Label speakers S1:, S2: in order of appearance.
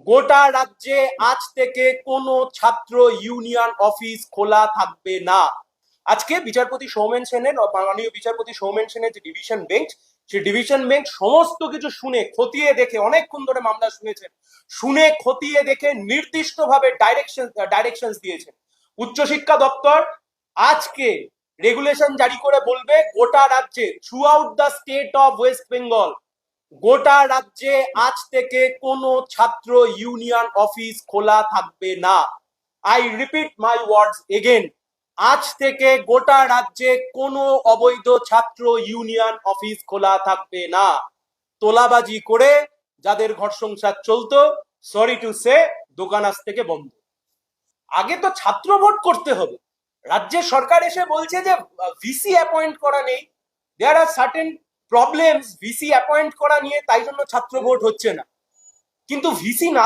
S1: গোটা রাজ্যে আজ থেকে কোনো ছাত্র ইউনিয়ন অফিস খোলা থাকবে না। আজকে বিচারপতি সৌমেন সেনের, মাননীয় বিচারপতি সৌমেন সেনের যে ডিভিশন বেঞ্চ, সেই ডিভিশন বেঞ্চ সমস্ত কিছু শুনে খতিয়ে দেখে, অনেকক্ষণ ধরে মামলা শুনেছেন, শুনে খতিয়ে দেখে নির্দিষ্টভাবে ডাইরেকশন দিয়েছেন। উচ্চশিক্ষা দপ্তর আজকে রেগুলেশন জারি করে বলবে গোটা রাজ্যে, through out the state of West Bengal, গোটা রাজ্যে আজ থেকে কোনো ছাত্র ইউনিয়ন অফিস খোলা থাকবে না। I repeat my words again, আজ থেকে গোটা রাজ্যে কোনো অবৈধ ছাত্র ইউনিয়ন অফিস খোলা থাকবে না। তোলাবাজি করে যাদের ঘর সংসার চলতো, সরি টু সে, দোকান আজ থেকে বন্ধ। আগে তো ছাত্র ভোট করতে হবে। রাজ্যের সরকার এসে বলছে যে ভিসি অ্যাপয়েন্ট করা নেই, there are certain problems VC appoint করা নিয়ে, তাই জন্য ছাত্র ভোট হচ্ছে না। কিন্তু ভিসি না